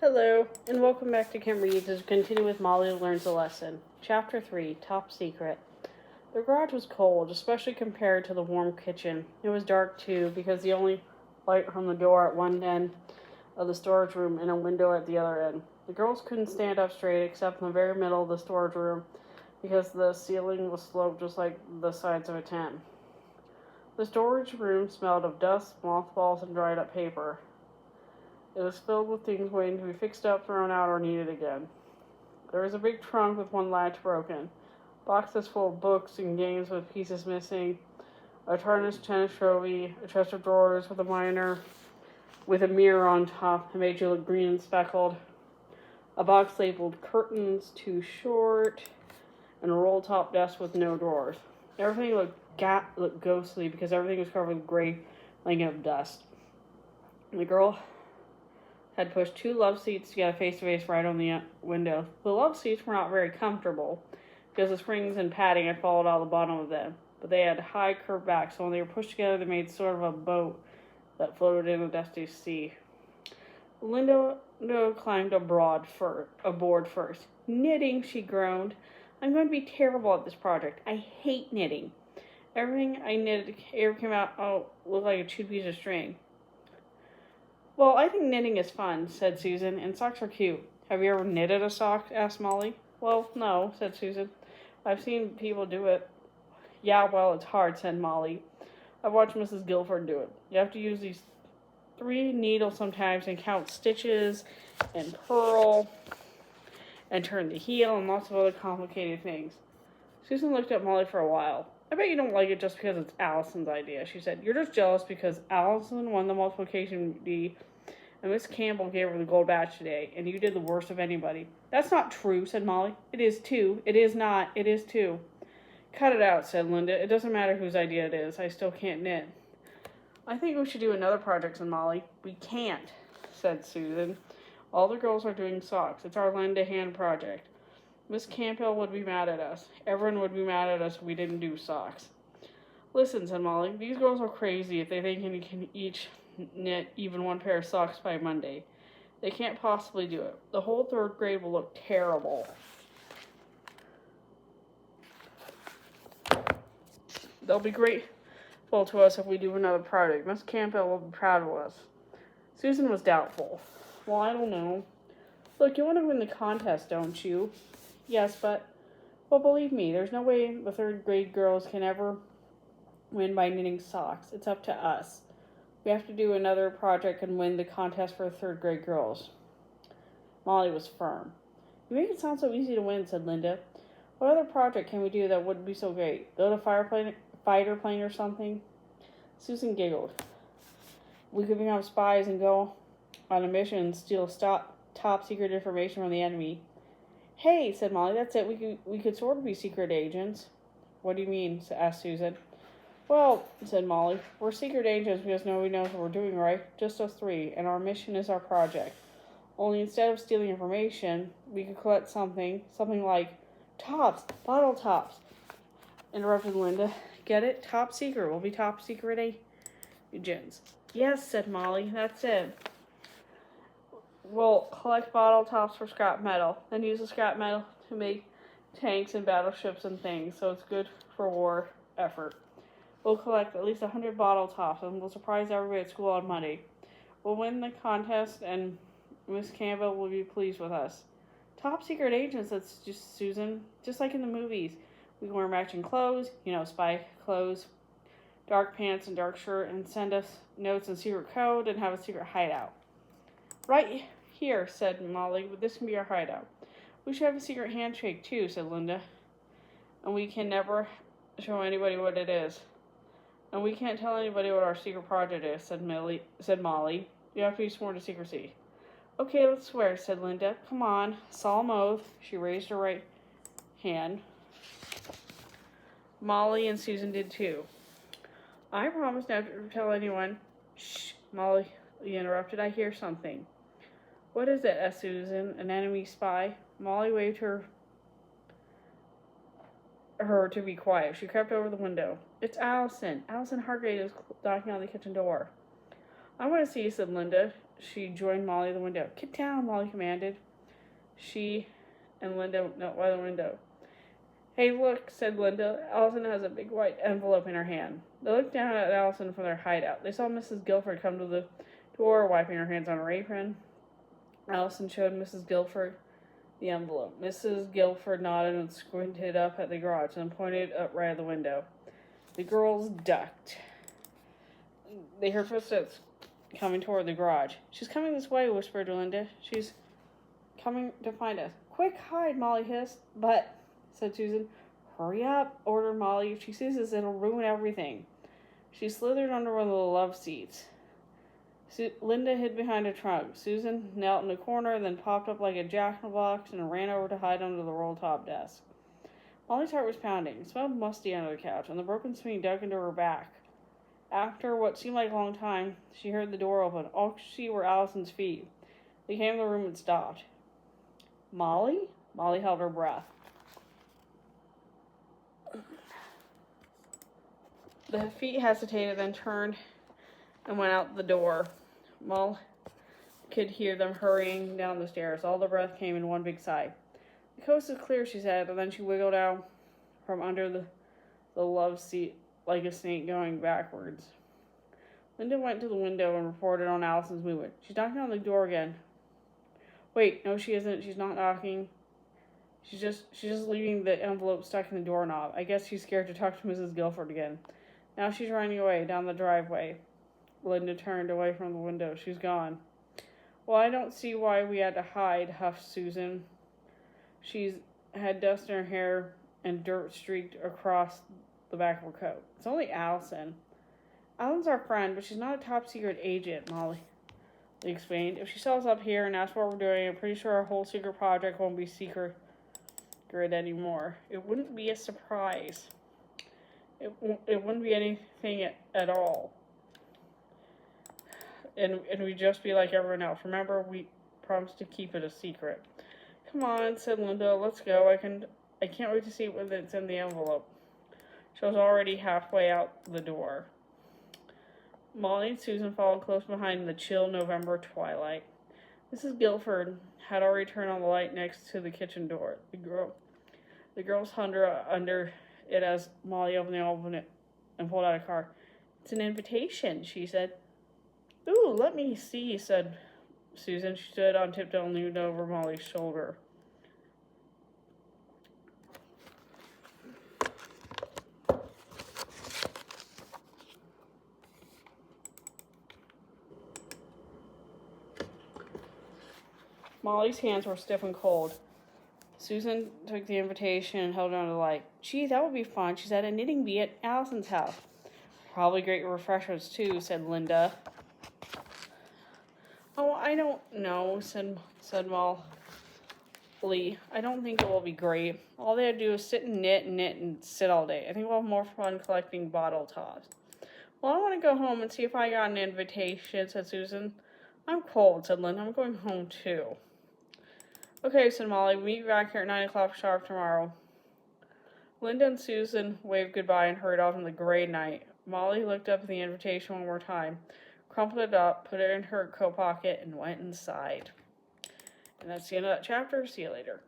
Hello, and welcome back to Kim Reads as we continue with Molly Learns a Lesson. Chapter 3, Top Secret. The garage was cold, especially compared to the warm kitchen. It was dark, too, because the only light from the door at one end of the storage room and a window at the other end. The girls couldn't stand up straight except in the very middle of the storage room because the ceiling was sloped just like the sides of a tent. The storage room smelled of dust, mothballs, and dried up paper. It was filled with things waiting to be fixed up, thrown out, or needed again. There was a big trunk with one latch broken, boxes full of books and games with pieces missing, a tarnished tennis trophy, a chest of drawers with a mirror on top that made you look green and speckled, a box labeled curtains too short, and a roll-top desk with no drawers. Everything looked ghostly because everything was covered with a gray blanket of dust. The girl had pushed two love seats together face-to-face right on the window. The love seats were not very comfortable because the springs and padding had fallen out of the bottom of them, but they had high curved backs, so when they were pushed together they made sort of a boat that floated in the dusty sea. Linda climbed aboard first. Knitting, she groaned. I'm going to be terrible at this project. I hate knitting. Everything I knitted ever came out looked like a chewed piece of string. Well, I think knitting is fun, said Susan, and socks are cute. Have you ever knitted a sock? Asked Molly. Well, no, said Susan. I've seen people do it. Yeah, well, it's hard, said Molly. I've watched Mrs. Guilford do it. You have to use these 3 needles sometimes and count stitches and purl and turn the heel and lots of other complicated things. Susan looked at Molly for a while. I bet you don't like it just because it's Allison's idea, she said. You're just jealous because Allison won the multiplication bee and Miss Campbell gave her the gold badge today, and you did the worst of anybody. That's not true, said Molly. It is too. It is not. It is too. Cut it out, said Linda. It doesn't matter whose idea it is. I still can't knit. I think we should do another project, said Molly. We can't, said Susan. All the girls are doing socks. It's our lend a hand project. Miss Campbell would be mad at us. Everyone would be mad at us if we didn't do socks. Listen, said Molly, these girls are crazy if they think they can each knit even one pair of socks by Monday. They can't possibly do it. The whole 3rd grade will look terrible. They'll be grateful to us if we do another project. Miss Campbell will be proud of us. Susan was doubtful. Well, I don't know. Look, you want to win the contest, don't you? Yes, but, well, believe me, there's no way the 3rd grade girls can ever win by knitting socks. It's up to us. We have to do another project and win the contest for the 3rd grade girls. Molly was firm. You make it sound so easy to win, said Linda. What other project can we do that wouldn't be so great? Build a fighter plane or something? Susan giggled. We could become spies and go on a mission and steal top secret information from the enemy. Hey, said Molly, that's it. We could sort of be secret agents. What do you mean? Asked Susan. Well, said Molly, we're secret agents because nobody knows what we're doing, right? Just us 3, and our mission is our project. Only instead of stealing information, we could collect something like tops, bottle tops, interrupted Linda. Get it? Top secret. We'll be top secret agents. Yes, said Molly, that's it. We'll collect bottle tops for scrap metal, then use the scrap metal to make tanks and battleships and things, so it's good for war effort. We'll collect at least 100 bottle tops, and we'll surprise everybody at school on Monday. We'll win the contest, and Miss Campbell will be pleased with us. Top secret agents, that's just Susan, just like in the movies. We can wear matching clothes, spy clothes, dark pants and dark shirt, and send us notes in secret code and have a secret hideout. Right here, said Molly. This can be our hideout. We should have a secret handshake, too, said Linda. And we can never show anybody what it is. And we can't tell anybody what our secret project is, said Molly. You have to be sworn to secrecy. Okay, let's swear, said Linda. Come on. Solemn oath. She raised her right hand. Molly and Susan did, too. I promise never to tell anyone. Shh, Molly interrupted. I hear something. What is it? Asked Susan. An enemy spy? Molly waved her to be quiet. She crept over the window. It's Allison. Allison Hargrave is knocking on the kitchen door. I want to see, said Linda. she joined Molly at the window. Get down, Molly commanded. She and Linda knelt by the window. Hey, look, said Linda. Allison has a big white envelope in her hand. They looked down at Allison from their hideout. They saw Mrs. Guilford come to the door, wiping her hands on her apron. Allison showed Mrs. Guilford the envelope. Mrs. Guilford nodded and squinted up at the garage and pointed up right at the window. The girls ducked. They heard footsteps coming toward the garage. She's coming this way, whispered Linda. She's coming to find us. Quick, hide, Molly hissed. But, said Susan. Hurry up, ordered Molly. If she sees us, it'll ruin everything. She slithered under one of the love seats. Linda hid behind a trunk. Susan knelt in a corner, then popped up like a jack-in-the-box and ran over to hide under the roll-top desk. Molly's heart was pounding. It smelled musty under the couch, and the broken swing dug into her back. After what seemed like a long time, she heard the door open. All she could see were Allison's feet. They came to the room and stopped. Molly? Molly held her breath. The feet hesitated, then turned and went out the door. Molly could hear them hurrying down the stairs. All the breath came in one big sigh. The coast is clear, she said, and then she wiggled out from under the love seat like a snake going backwards. Linda went to the window and reported on Allison's movement. She's knocking on the door again. Wait, no, she isn't. She's not knocking. She's just leaving the envelope stuck in the doorknob. I guess she's scared to talk to Mrs. Guilford again. Now she's running away down the driveway. Linda turned away from the window. She's gone. Well, I don't see why we had to hide, huffed Susan. She's had dust in her hair and dirt streaked across the back of her coat. It's only Allison. Allison's our friend, but she's not a top-secret agent, Molly explained. If she saw us up here and asked what we're doing, I'm pretty sure our whole secret project won't be secret anymore. It wouldn't be a surprise. It wouldn't be anything at all. And we'd just be like everyone else. Remember, we promised to keep it a secret. Come on, said Linda. Let's go. I can't wait to see what's in the envelope. She was already halfway out the door. Molly and Susan followed close behind in the chill November twilight. Mrs. Guilford had already turned on the light next to the kitchen door. The girls huddled under it as Molly opened it and pulled out a card. It's an invitation, she said. Ooh, let me see, said Susan. She stood on tiptoe and leaned over Molly's shoulder. Molly's hands were stiff and cold. Susan took the invitation and held it under the light. Gee, that would be fun, she said. A knitting bee at Allison's house. Probably great refreshments, too, said Linda. Oh, I don't know, said Molly. I don't think it will be great. All they have to do is sit and knit and sit all day. I think we'll have more fun collecting bottle tops. Well, I want to go home and see if I got an invitation, said Susan. I'm cold, said Linda. I'm going home, too. Okay, said Molly. Meet you back here at 9 o'clock sharp tomorrow. Linda and Susan waved goodbye and hurried off in the gray night. Molly looked up at the invitation one more time, crumpled it up, put it in her coat pocket, and went inside. And that's the end of that chapter. See you later.